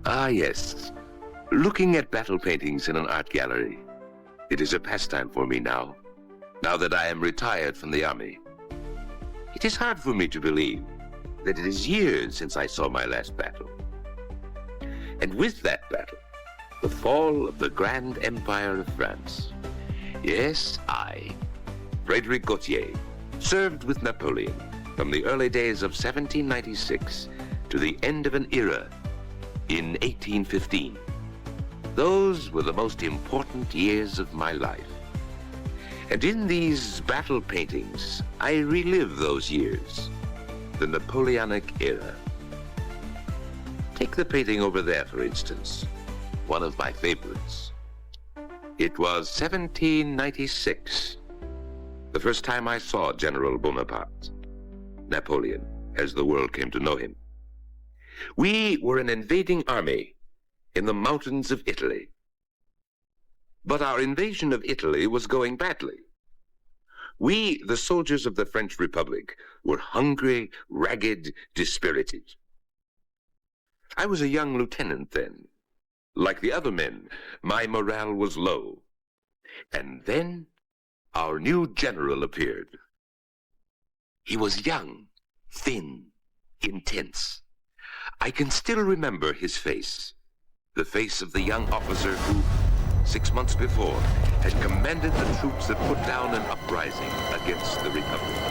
Ah, yes. Looking at battle paintings in an art gallery. It is a pastime for me now that I am retired from the army. It is hard for me to believe that it is years since I saw my last battle. And with that battle, the fall of the Grand Empire of France. Yes, I, Frederick Gautier, served with Napoleon from the early days of 1796 to the end of an era in 1815. Those were the most important years of my life. And in these battle paintings, I relive those years, the Napoleonic era. Take the painting over there, for instance, one of my favorites. It was 1796, the first time I saw General Bonaparte, Napoleon, as the world came to know him. We were an invading army in the mountains of Italy. But our invasion of Italy was going badly. We, the soldiers of the French Republic, were hungry, ragged, dispirited. I was a young lieutenant then. Like the other men, my morale was low. And then our new general appeared. He was young, thin, intense. I can still remember his face, the face of the young officer who, 6 months before, had commanded the troops that put down an uprising against the Republic.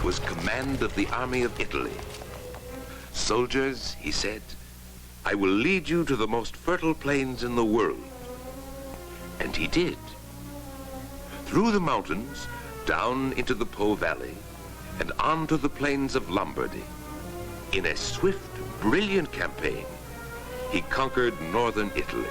Was command of the army of Italy. Soldiers, he said, I will lead you to the most fertile plains in the world. And he did. Through the mountains, down into the Po Valley, and onto the plains of Lombardy. In a swift, brilliant campaign, he conquered northern Italy.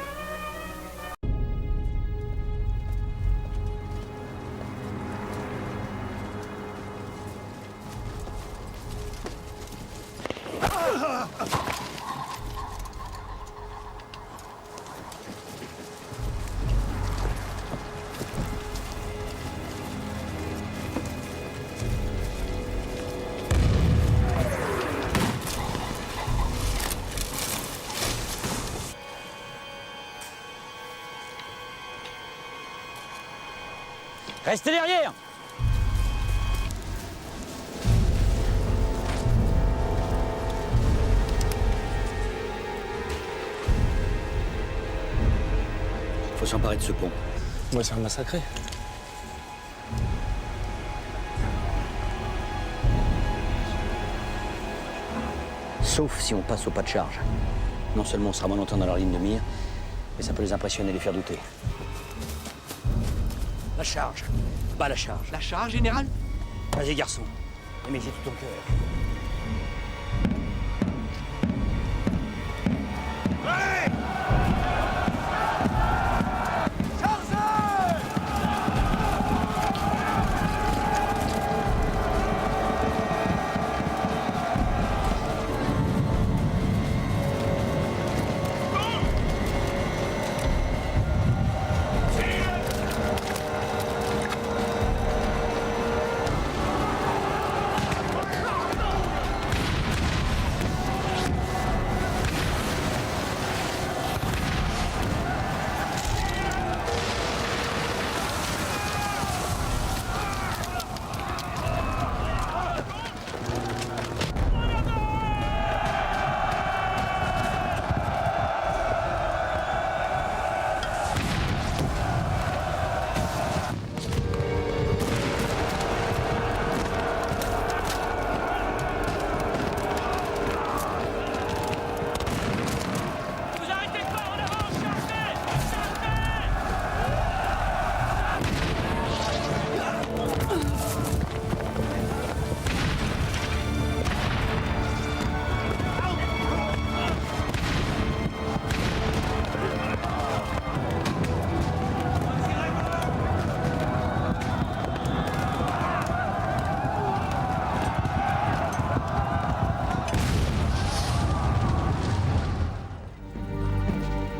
Restez derrière! Faut s'emparer de ce pont. Moi, c'est un massacré. Sauf si on passe au pas de charge. Non seulement on sera moins longtemps dans leur ligne de mire, mais ça peut les impressionner et les faire douter. La charge. Pas la charge. La charge, général? Vas-y, garçon. Et mets-y tout ton cœur.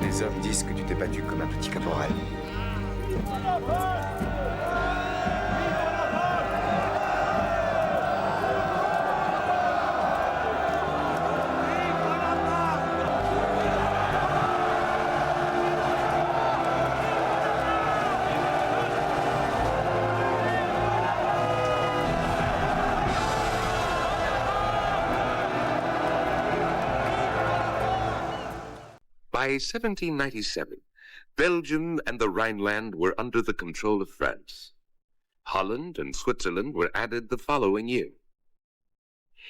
Les hommes disent que tu t'es battu comme un petit caporal. By 1797, Belgium and the Rhineland were under the control of France. Holland and Switzerland were added the following year.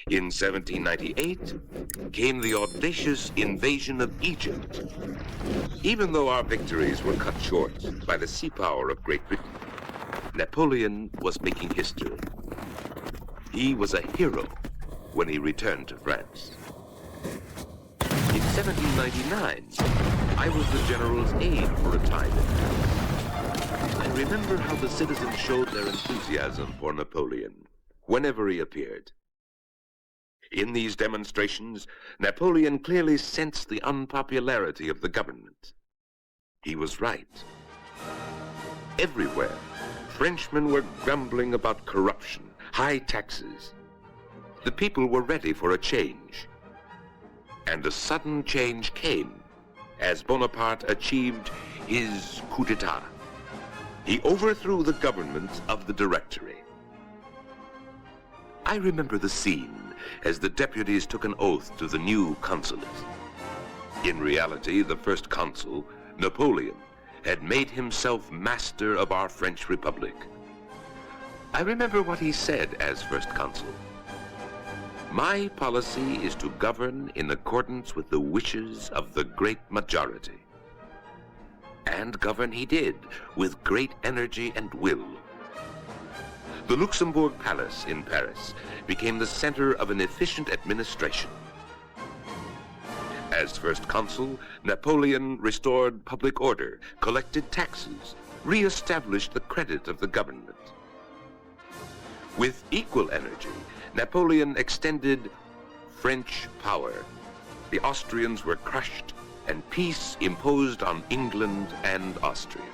In 1798 came the audacious invasion of Egypt. Even though our victories were cut short by the sea power of Great Britain, Napoleon was making history. He was a hero when he returned to France. In 1799, I was the general's aide for a time. I remember how the citizens showed their enthusiasm for Napoleon whenever he appeared. In these demonstrations, Napoleon clearly sensed the unpopularity of the government. He was right. Everywhere, Frenchmen were grumbling about corruption, high taxes. The people were ready for a change. And a sudden change came as Bonaparte achieved his coup d'etat. He overthrew the government of the Directory. I remember the scene as the deputies took an oath to the new consulate. In reality, the first consul, Napoleon, had made himself master of our French Republic. I remember what he said as first consul. My policy is to govern in accordance with the wishes of the great majority. And govern he did, with great energy and will. The Luxembourg Palace in Paris became the center of an efficient administration. As first consul, Napoleon restored public order, collected taxes, re-established the credit of the government. With equal energy, Napoleon extended French power. The Austrians were crushed and peace imposed on England and Austria.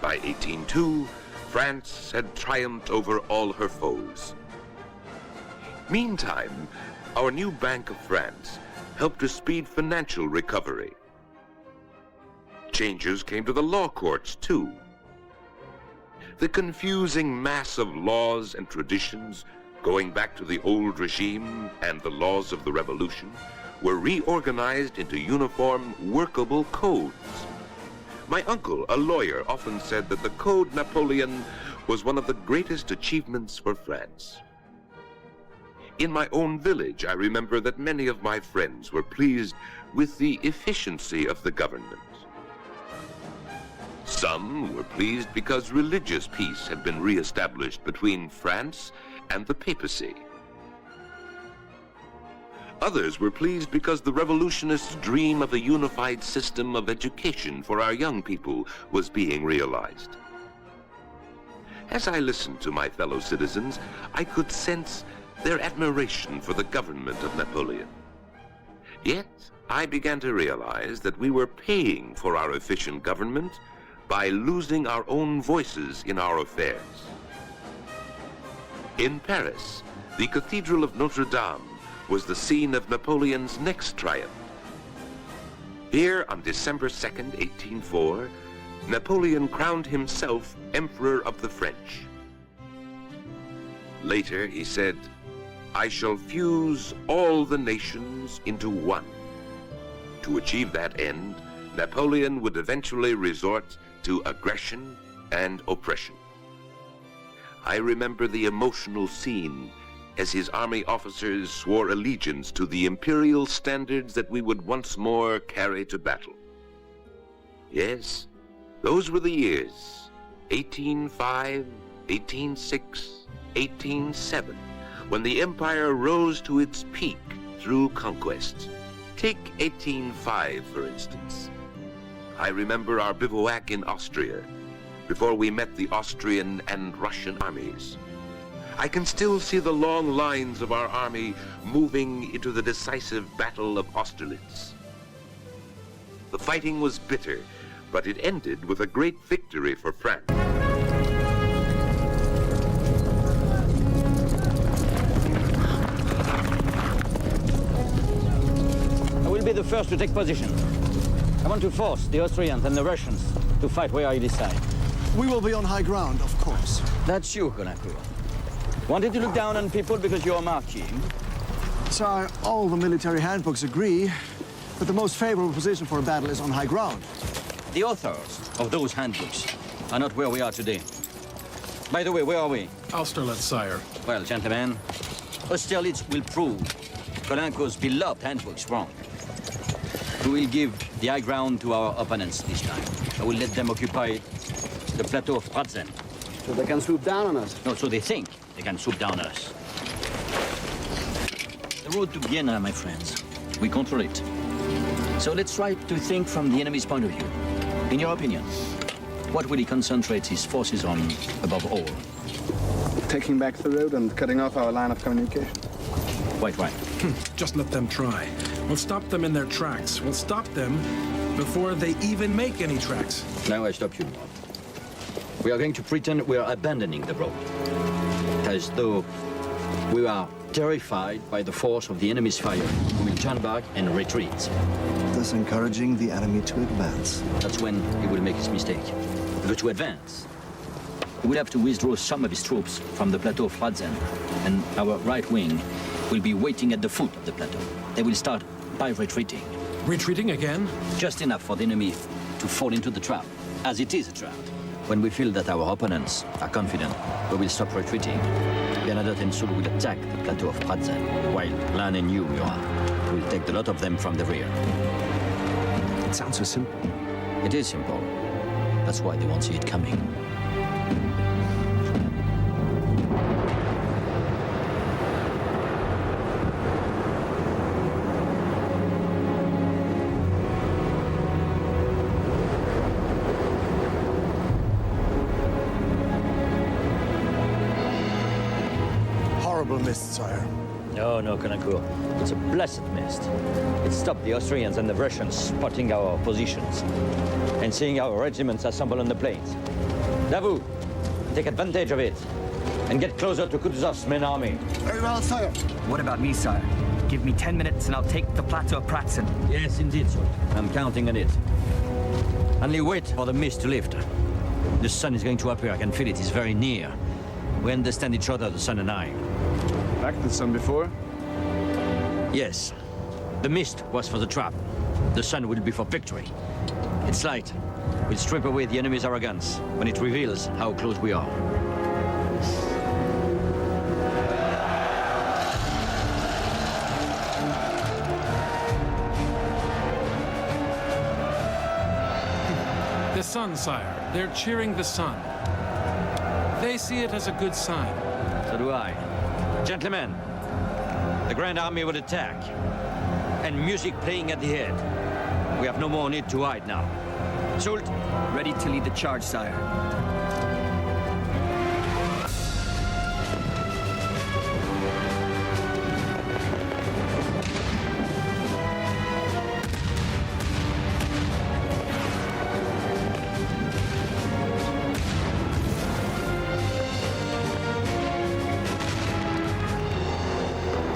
By 1802, France had triumphed over all her foes. Meantime, our new Bank of France helped to speed financial recovery. Changes came to the law courts, too. The confusing mass of laws and traditions, going back to the old regime and the laws of the revolution, were reorganized into uniform, workable codes. My uncle, a lawyer, often said that the Code Napoleon was one of the greatest achievements for France. In my own village, I remember that many of my friends were pleased with the efficiency of the government. Some were pleased because religious peace had been re-established between France and the papacy. Others were pleased because the revolutionists' dream of a unified system of education for our young people was being realized. As I listened to my fellow citizens, I could sense their admiration for the government of Napoleon. Yet, I began to realize that we were paying for our efficient government by losing our own voices in our affairs. In Paris, the Cathedral of Notre Dame was the scene of Napoleon's next triumph. Here, on December 2nd, 1804, Napoleon crowned himself Emperor of the French. Later, he said, "I shall fuse all the nations into one." To achieve that end, Napoleon would eventually resort to aggression and oppression. I remember the emotional scene as his army officers swore allegiance to the imperial standards that we would once more carry to battle. Yes, those were the years, 1805, 1806, 1807, when the empire rose to its peak through conquest. Take 1805, for instance. I remember our bivouac in Austria, before we met the Austrian and Russian armies. I can still see the long lines of our army moving into the decisive Battle of Austerlitz. The fighting was bitter, but it ended with a great victory for France. I will be the first to take position. I want to force the Austrians and the Russians to fight where I decide. We will be on high ground, of course. That's you, Colincourt. Wanted to look down on people because you're a marquis? Sire, all the military handbooks agree that the most favorable position for a battle is on high ground. The authors of those handbooks are not where we are today. By the way, where are we? Austerlitz, sire. Well, gentlemen, Austerlitz will prove Colincourt's beloved handbooks wrong. We will give the high ground to our opponents this time. I will let them occupy the plateau of Pratzen. So they can swoop down on us? No, so they think they can swoop down on us. The road to Vienna, my friends, we control it. So let's try to think from the enemy's point of view. In your opinion, what will he concentrate his forces on above all? Taking back the road and cutting off our line of communication. Quite right. Just let them try. We'll stop them in their tracks. We'll stop them before they even make any tracks. Now I stop you. We are going to pretend we are abandoning the road, as though we are terrified by the force of the enemy's fire. We will turn back and retreat. Thus encouraging the enemy to advance. That's when he will make his mistake. But to advance, he will have to withdraw some of his troops from the plateau of Pratzen, and our right wing will be waiting at the foot of the plateau. They will start by retreating. Retreating again? Just enough for the enemy to fall into the trap, as it is a trap. When we feel that our opponents are confident, we will stop retreating. Bernadotte and Soult will attack the plateau of Pratzen, while Lannes and you, Murat, will take the lot of them from the rear. It sounds so simple. It is simple. That's why they won't see it coming. Mist, sire. No, Colincourt. It's a blessed mist. It stopped the Austrians and the Russians spotting our positions and seeing our regiments assemble on the plains. Davout, take advantage of it and get closer to Kutuzov's main army. Very well, sire. What about me, sire? Give me 10 minutes and I'll take the plateau of Pratzen. Yes, indeed, Soult. I'm counting on it. Only wait for the mist to lift. The sun is going to appear. I can feel it. It's very near. We understand each other, the sun and I. Back to the sun before? Yes. The mist was for the trap. The sun will be for victory. Its light will strip away the enemy's arrogance when it reveals how close we are. The sun, sire. They're cheering the sun. They see it as a good sign. So do I. Gentlemen, the Grand Army will attack. And music playing at the head. We have no more need to hide now. Soult, Ready to lead the charge, sire.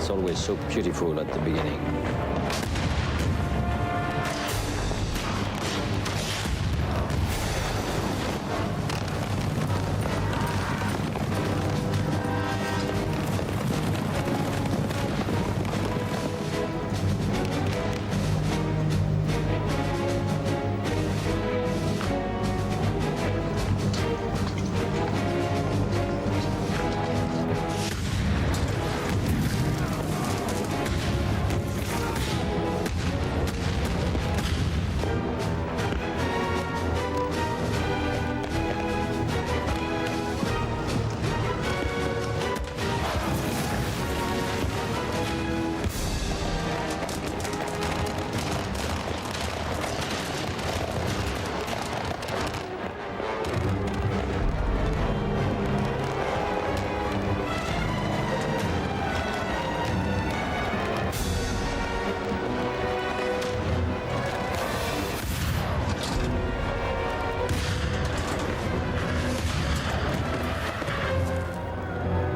it's always so beautiful at the beginning.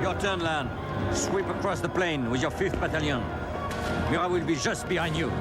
Your turn, Lan. Sweep across the plain with your 5th Battalion. Murat will be just behind you.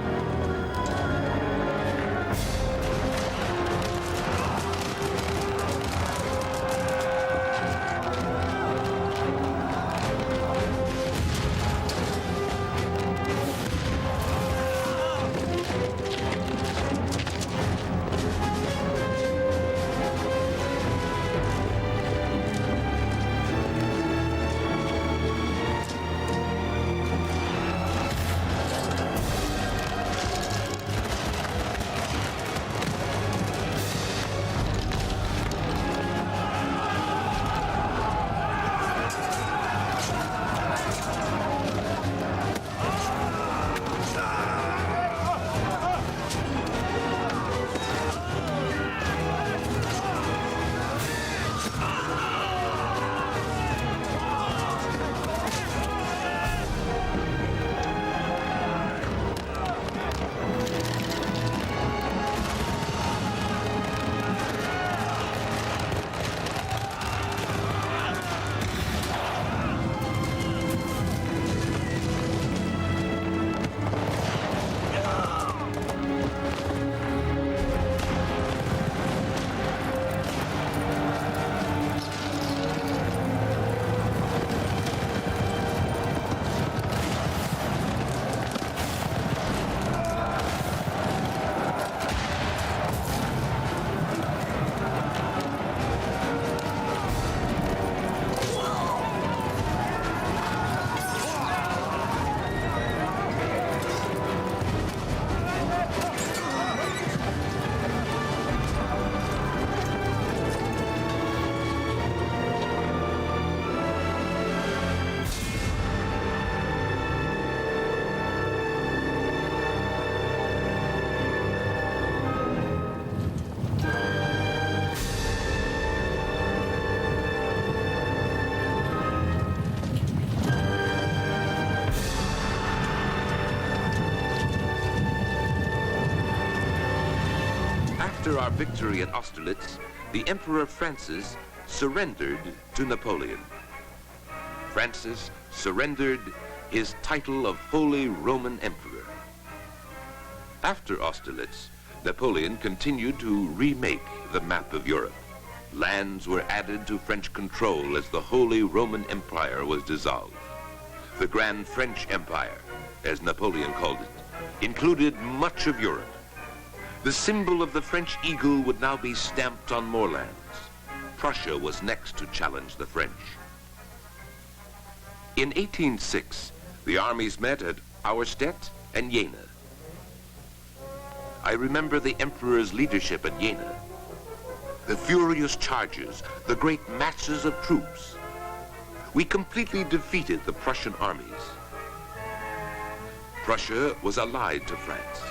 After our victory at Austerlitz, the Emperor Francis surrendered to Napoleon. Francis surrendered his title of Holy Roman Emperor. After Austerlitz, Napoleon continued to remake the map of Europe. Lands were added to French control as the Holy Roman Empire was dissolved. The Grand French Empire, as Napoleon called it, included much of Europe. The symbol of the French eagle would now be stamped on more lands. Prussia was next to challenge the French. In 1806, the armies met at Auerstedt and Jena. I remember the Emperor's leadership at Jena. The furious charges, the great masses of troops. We completely defeated the Prussian armies. Prussia was allied to France.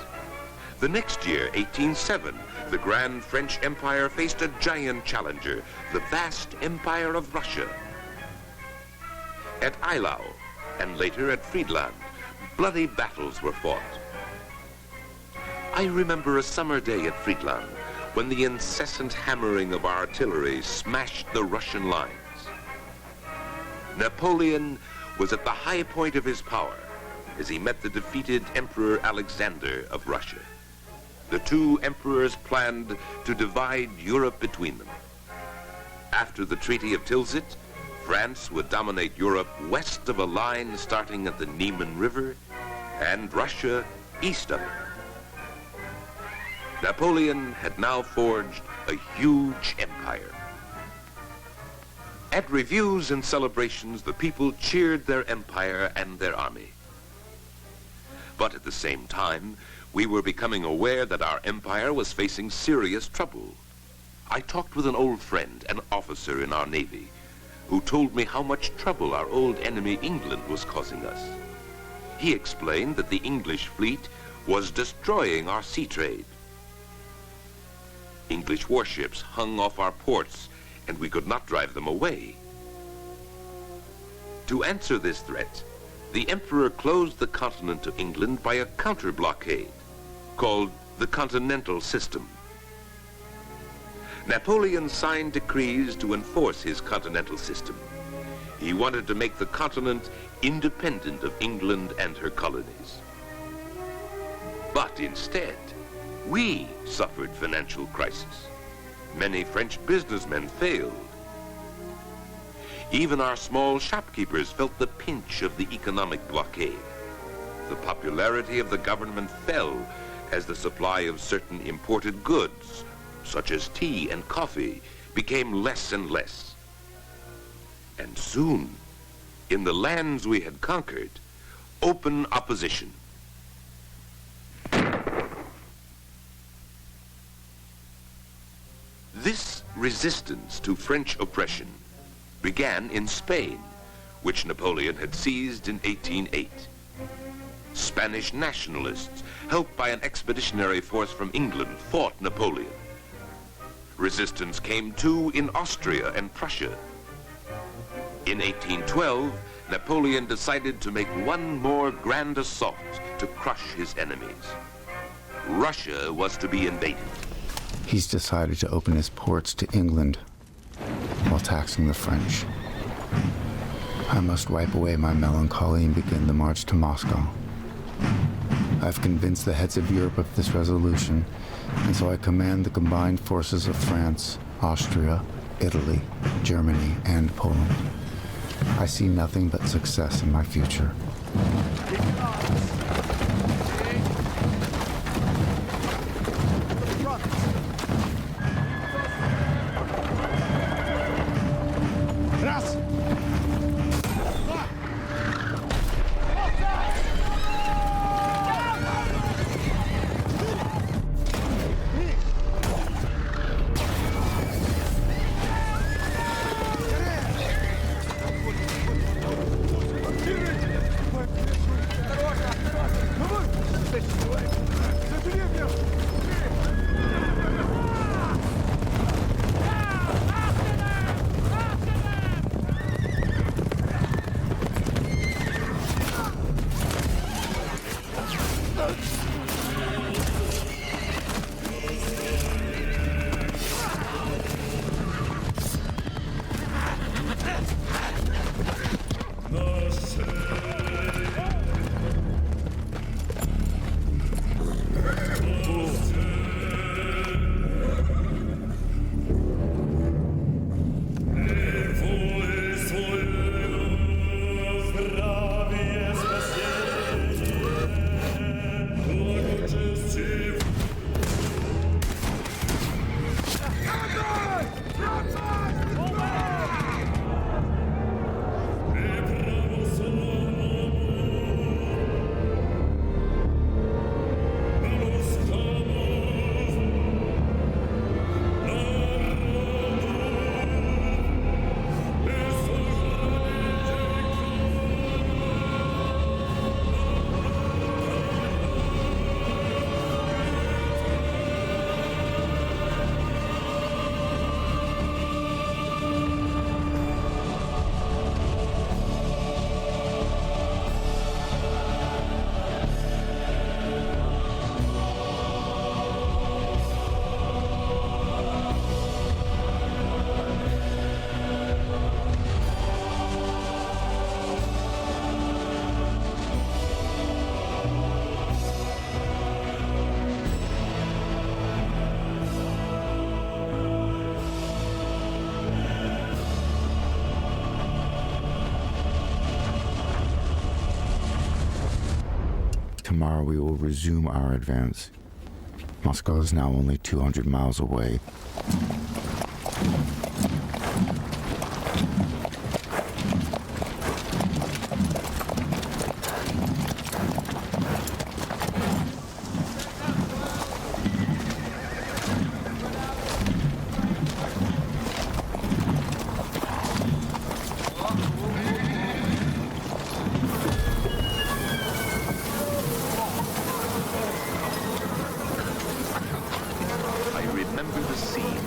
The next year, 1807, the Grand French Empire faced a giant challenger, the vast Empire of Russia. At Eylau, and later at Friedland, bloody battles were fought. I remember a summer day at Friedland when the incessant hammering of artillery smashed the Russian lines. Napoleon was at the high point of his power as he met the defeated Emperor Alexander of Russia. The two emperors planned to divide Europe between them. After the Treaty of Tilsit, France would dominate Europe west of a line starting at the Niemen River, and Russia east of it. Napoleon had now forged a huge empire. At reviews and celebrations, the people cheered their empire and their army. But at the same time, we were becoming aware that our empire was facing serious trouble. I talked with an old friend, an officer in our Navy, who told me how much trouble our old enemy England was causing us. He explained that the English fleet was destroying our sea trade. English warships hung off our ports, and we could not drive them away. To answer this threat, the Emperor closed the continent to England by a counter-blockade called the Continental System. Napoleon signed decrees to enforce his continental system. He wanted to make the continent independent of England and her colonies. But instead, we suffered financial crisis. Many French businessmen failed. Even our small shopkeepers felt the pinch of the economic blockade. The popularity of the government fell as the supply of certain imported goods, such as tea and coffee, became less and less. And soon, in the lands we had conquered, open opposition. This resistance to French oppression began in Spain, which Napoleon had seized in 1808. Spanish nationalists, helped by an expeditionary force from England, fought Napoleon. Resistance came too in Austria and Prussia. In 1812, Napoleon decided to make one more grand assault to crush his enemies. Russia was to be invaded. He's decided to open his ports to England while taxing the French. I must wipe away my melancholy and begin the march to Moscow. I've convinced the heads of Europe of this resolution, and so I command the combined forces of France, Austria, Italy, Germany, and Poland. I see nothing but success in my future. tomorrow we will resume our advance. Moscow is now only 200 miles away. Remember the scene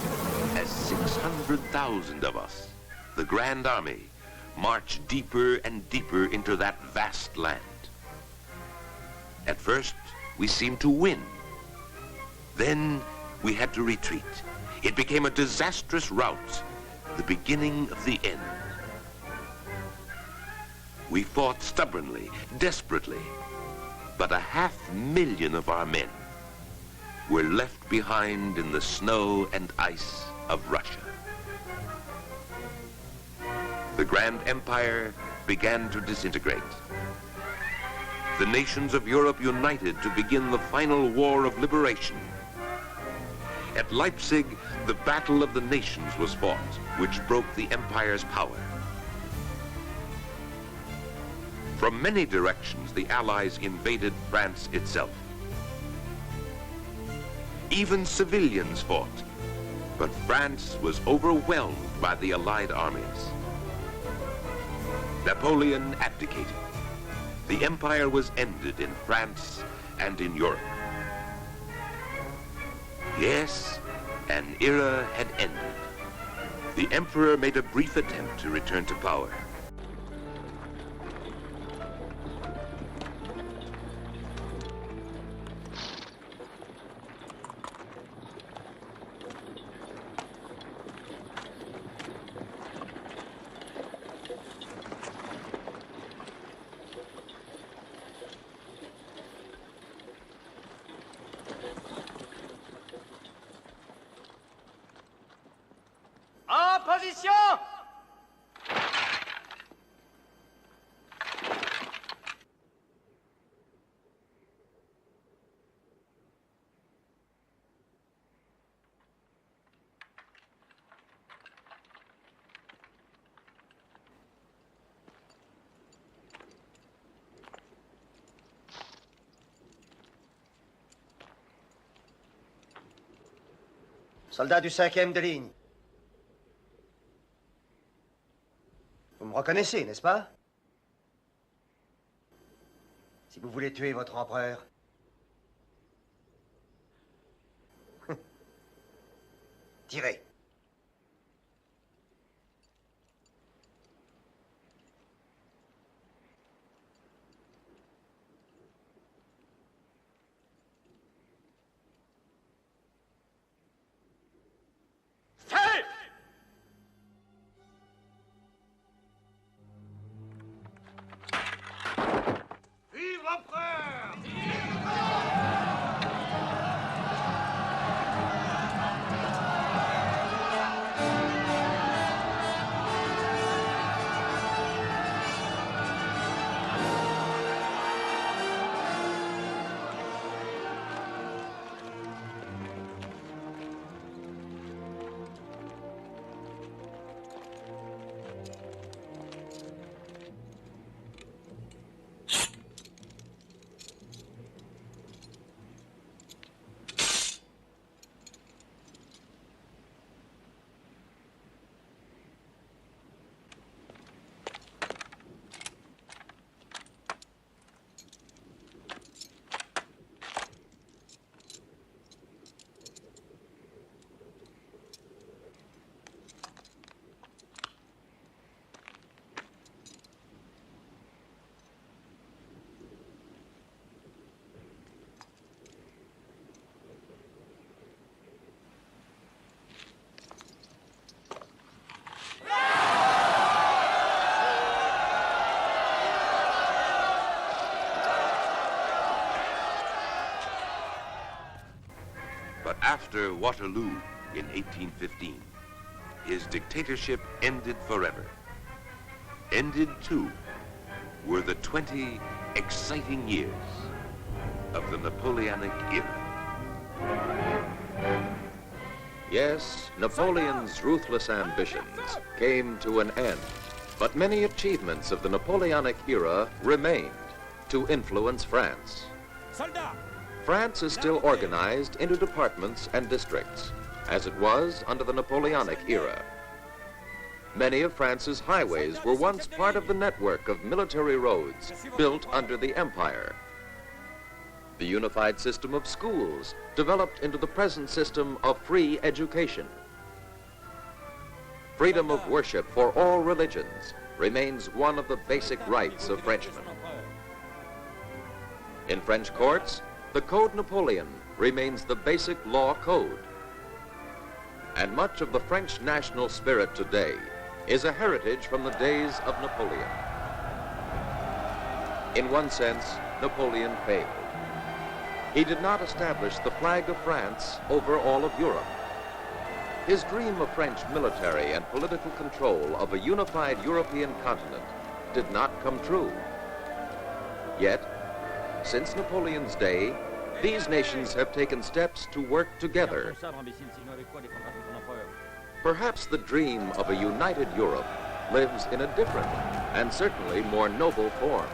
as 600,000 of us, the Grand Army, marched deeper and deeper into that vast land. At first, we seemed to win. Then we had to retreat. It became a disastrous rout, the beginning of the end. We fought stubbornly, desperately, but 500,000 of our men were left behind in the snow and ice of Russia. The Grand Empire began to disintegrate. The nations of Europe united to begin the final war of liberation. At Leipzig, the Battle of the Nations was fought, which broke the empire's power. From many directions, the Allies invaded France itself. Even civilians fought, but France was overwhelmed by the Allied armies. Napoleon abdicated. The empire was ended in France and in Europe. Yes, an era had ended. The emperor made a brief attempt to return to power. En position! Soldat du 5e de ligne. Vous me reconnaissez, n'est-ce pas? Si vous voulez tuer votre empereur, tirez. But after Waterloo in 1815, his dictatorship ended forever. Ended, too, were the 20 exciting years of the Napoleonic era. Yes, Napoleon's ruthless ambitions came to an end, but many achievements of the Napoleonic era remained to influence France. France is still organized into departments and districts, as it was under the Napoleonic era. Many of France's highways were once part of the network of military roads built under the empire. The unified system of schools developed into the present system of free education. Freedom of worship for all religions remains one of the basic rights of Frenchmen. In French courts, the Code Napoleon remains the basic law code. And much of the French national spirit today is a heritage from the days of Napoleon. In one sense, Napoleon failed. He did not establish the flag of France over all of Europe. His dream of French military and political control of a unified European continent did not come true. Yet, since Napoleon's day, these nations have taken steps to work together. Perhaps the dream of a united Europe lives in a different and certainly more noble form.